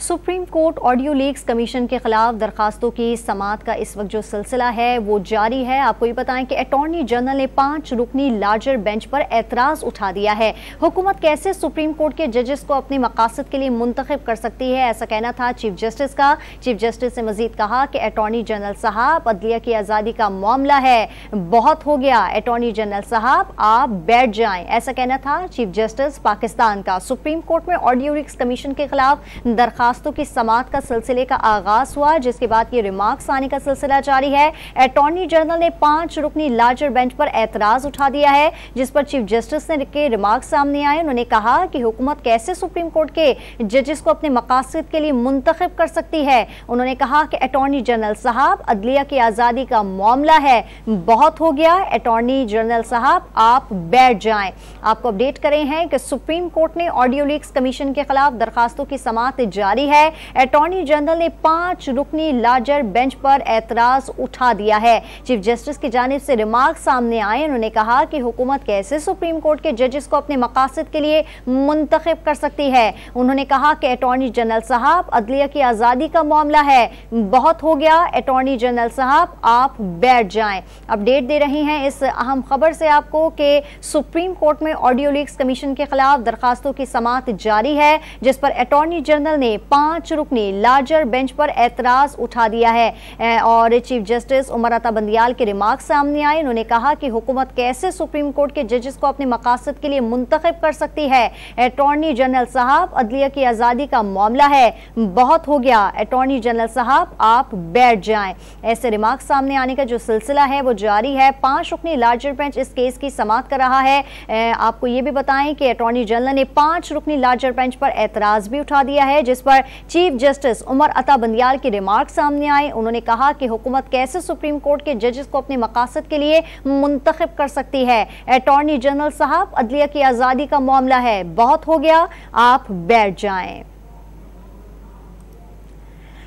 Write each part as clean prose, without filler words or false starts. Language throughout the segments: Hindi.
Supreme court audio leaks commission के खिलाफ दरखास्तों की समाअत का इस वक्त जो सिलसिला है वो जारी है। आपको ये बताएं कि अटॉर्नी जनरल ने 5 रुकनी लार्जर बेंच पर एतराज उठा दिया है। हुकूमत कैसे सुप्रीम कोर्ट के जजेस को अपने मकासद के लिए मुंतखब कर सकती है, ऐसा कहना था चीफ जस्टिस का। चीफ जस्टिस ने मजीद कहा कि अटॉर्नी जनरल साहब, अदलिया की आज़ादी का मामला है, बहुत हो गया। अटॉर्नी जनरल साहब आप बैठ जाएं, ऐसा कहना था चीफ जस्टिस पाकिस्तान का। सुप्रीम कोर्ट में ऑडियो लीक्स कमीशन के खिलाफ दरखास्तों की समाअत का सिलसिले का आगाज हुआ, जिसके बाद ये रिमार्क्स आने का सिलसिला जारी है। अटॉर्नी जनरल ने 5 रुकनी लार्जर बेंच पर एतराज उठा दिया है, जिस पर चीफ जस्टिस ने के रिमार्क्स सामने आए। उन्होंने कहा कि हुकूमत कैसे सुप्रीम कोर्ट के जजेस को अपने मकासद के लिए मुंतखब कर सकती है। उन्होंने कहा कि अटॉर्नी जनरल साहब, अदलिया की आज़ादी का मामला है, बहुत हो गया। अटॉर्नी जनरल साहब आप बैठ जाएं। आपको अपडेट करें हैं कि सुप्रीम कोर्ट ने ऑडियो लीक्स कमीशन के खिलाफ दरखास्तों की समाअत जारी है। अटॉर्नी जनरल ने 5 रुकनी लार्जर बेंच पर एतराज उठा दिया है। चीफ जस्टिस की जानिब से रिमार्क सामने आए। उन्होंने कहा कि हुकूमत कैसे सुप्रीम कोर्ट के जजेस को अपने मकासद के लिए मुंतखब कर सकती है। उन्होंने कहा कि अटॉर्नी जनरल साहब, अदलिया की आज़ादी का मामला है, बहुत हो गया। अटॉर्नी जनरल साहब आप बैठ जाएं। अपडेट दे रही हैं इस अहम खबर से आपको कि सुप्रीम कोर्ट में ऑडियो लीक्स कमीशन के खिलाफ दरखास्तों की समाअत जारी है, जिस पर अटॉर्नी जनरल ने 5 रुकनी लार्जर बेंच पर एतराज उठा दिया है। और चीफ जस्टिस उमर अता बंदियाल के रिमार्क सामने आए। उन्होंने कहा कि हुकूमत कैसे सुप्रीम कोर्ट के जजेस को अपने मकासद के लिए मुंतखब कर सकती है। अटॉर्नी जनरल साहब, अदलिया की आज़ादी का मामला है, बहुत हो गया। अटॉर्नी जनरल साहब आप बैठ जाएं। ऐसे रिमार्क सामने आने का जो सिलसिला है वो जारी है। 5 रुकनी लार्जर बेंच इस केस की समाअत कर रहा है। आपको ये भी बताएं कि अटॉर्नी जनरल ने 5 रुकनी लार्जर बेंच पर एतराज भी उठा दिया है, जिस पर चीफ जस्टिस उमर अता बंदियाल के रिमार्क सामने आए। उन्होंने कहा कि हुकूमत कैसे सुप्रीम कोर्ट के जजेस को अपने मकासद के लिए मुंतखब कर सकती है। अटॉर्नी जनरल साहब, अदलिया की आज़ादी का मामला है, बहुत हो गया, आप बैठ जाएं।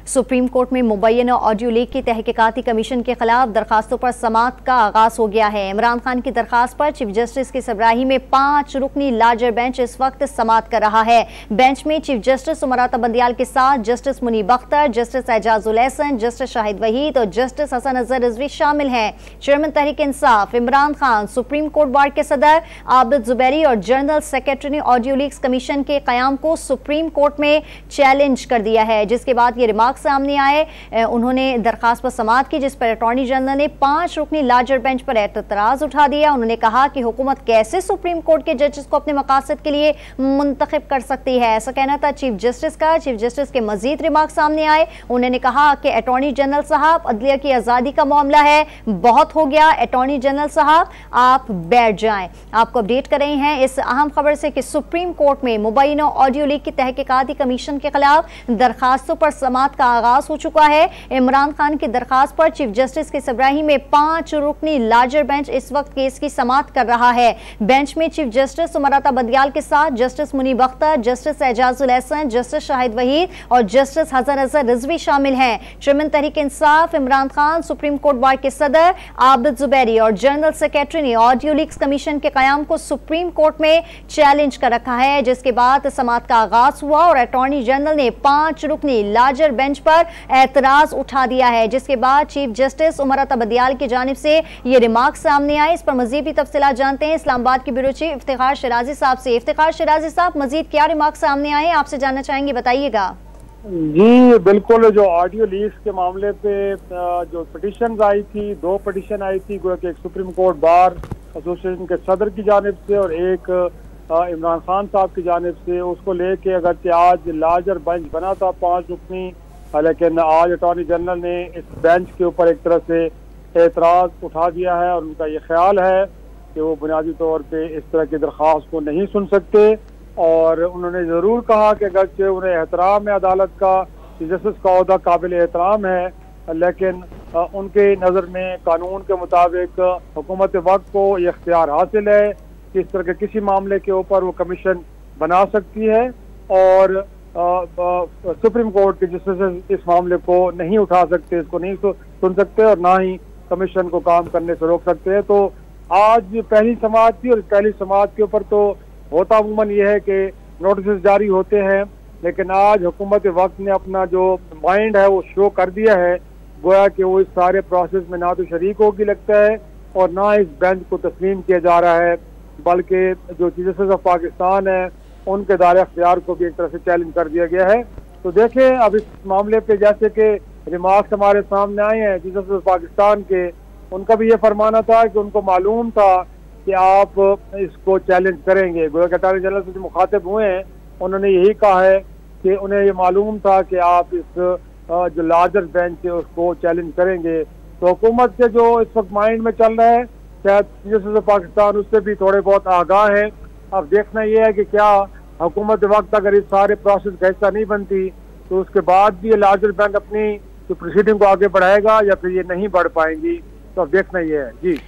सुप्रीम कोर्ट में मुबैना ऑडियो लीक की तहकीकाती कमीशन के खिलाफ दरखास्तों पर समाअत का आगाज हो गया है। इमरान खान की दरखास्त पर चीफ जस्टिस की सरबराही में 5 रुकनी लार्जर बेंच इस वक्त समाअत कर रहा है। बेंच में चीफ जस्टिस उमर अता बंदियाल के साथ justice Munib Akhtar, justice Ijazul Ahsan, justice Shahid Waheed और जस्टिस हसन अजहर रिजवी शामिल हैं। Chairman Tehreek Insaf Imran Khan, supreme court bar के सदर आबिद जुबैरी और जनरल सेक्रेटरी ने ऑडियो लीक्स कमीशन के कयाम को सुप्रीम कोर्ट में चैलेंज कर दिया है, जिसके बाद ये रिमार्क सामने आए। उन्होंने दरखास्त पर समाअत की, जिस पर अटॉर्नी जनरल ने 5 रुकनी लार्जर बेंच पर एतराज उठा दिया। उन्होंने कहा कि हुकूमत कैसे सुप्रीम कोर्ट के जजेस को अपने मकासद के लिए मुंतखब कर सकती है, ऐसा कहना था चीफ जस्टिस का। चीफ जस्टिस के मजीद रिमार्क सामने आए। उन्होंने कहा कि अटॉर्नी जनरल साहब, अदलिया की आज़ादी का मामला है, बहुत हो गया। अटॉर्नी जनरल साहब आप बैठ जाएं। आपको अपडेट कर रहे हैं इस अहम खबर से कि सुप्रीम कोर्ट में मुबैना ऑडियो लीक की तहकीकाती कमीशन के खिलाफ दरखास्तों पर समाअत का आगाज हो चुका है। इमरान खान की दरखास्त पर चीफ जस्टिस की सरबराही में 5 रुकनी लार्जर बेंच इस वक्त केस की समाअत कर रहा है। बेंच में चीफ जस्टिस उमर अता बंदियाल के साथ justice Munib Akhtar, justice Ijazul Ahsan, justice Shahid Waheed और जस्टिस हसन अजहर रिजवी शामिल हैं। Chairman Tehreek Insaf Imran Khan, supreme court bar के सदर आबिद जुबैरी और जनरल सेक्रेटरी ने ऑडियो लीक्स कमीशन के कयाम को सुप्रीम कोर्ट में चैलेंज कर रखा है, जिसके बाद समाअत का आगाज हुआ और अटॉर्नी जनरल ने 5 रुकनी लार्जर बेंच पर एतराज उठा दिया है, जिसके बाद चीफ जस्टिस उमर अता बंदियाल की जानिब से ये रिमार्क सामने आए। इस पर मजीद भी तफसीलात जानते हैं इस्लामाबाद के ब्यूरो चीफ इफ्तिखार शिराजी साहब से। इफ्तिखार शिराजी साहब, मजीद क्या रिमार्क सामने आए आपसे जानना चाहेंगे, बताइएगा। जी बिल्कुल, जो ऑडियो लीक्स के मामले पे जो पिटिशन आई थी, 2 पिटिशन आई थी, एक सुप्रीम कोर्ट बार एसोसिएशन के सदर की जानिब से और एक इमरान खान साहब की जानिब से, उसको लेके अगरचे आज लार्जर बेंच बना था 5 रुकनी, लेकिन आज अटॉर्नी जनरल ने इस बेंच के ऊपर एक तरह से एतराज उठा दिया है और उनका ये ख्याल है कि वो बुनियादी तौर पे इस तरह की दरख्वास्त को नहीं सुन सकते। और उन्होंने ज़रूर कहा कि अगरचे उन्हें एहतराम है अदालत का, जस्टिस का ओहदा काबिल एहतराम है, लेकिन उनके नज़र में कानून के मुताबिक हुकूमत वक्त को ये इख्तियार हासिल है कि इस तरह के किसी मामले के ऊपर वो कमीशन बना सकती है और सुप्रीम कोर्ट के जस्टिस इस मामले को नहीं उठा सकते, इसको नहीं सुन सकते और ना ही कमीशन को काम करने से रोक सकते हैं। तो आज पहली समाअत थी और पहली समाअत के ऊपर तो होता अमूमन यह है कि नोटिस जारी होते हैं, लेकिन आज हुकूमत वक्त ने अपना जो माइंड है वो शो कर दिया है, गोया कि वो इस सारे प्रोसेस में ना तो शरीक होगी लगता है और ना इस बेंच को तस्लीम किया जा रहा है, बल्कि जो चीफ जस्टिस ऑफ पाकिस्तान है उनके दायरे अख्तियार को भी एक तरह से चैलेंज कर दिया गया है। तो देखें अब इस मामले पे जैसे कि रिमार्क्स हमारे सामने आए हैं चीफ जस्टिस ऑफ पाकिस्तान के, उनका भी ये फरमाना था कि उनको मालूम था कि आप इसको चैलेंज करेंगे। गोया कि अटॉर्नी जनरल से जो मुखातिब हुए हैं उन्होंने यही कहा है कि उन्हें ये मालूम था कि आप इस जो लार्जर बेंच है उसको चैलेंज करेंगे। तो हुकूमत के जो इस वक्त माइंड में चल रहा है, शायद चीफ जस्टिस ऑफ पाकिस्तान उससे भी थोड़े बहुत आगाह है। अब देखना यह है कि क्या हुकूमत वक्त अगर इस सारे प्रोसेस का हिस्सा नहीं बनती तो उसके बाद भी ये लार्जर बैंक अपनी जो प्रोसीडिंग को आगे बढ़ाएगा या फिर ये नहीं बढ़ पाएंगी। तो अब देखना यह है। जी।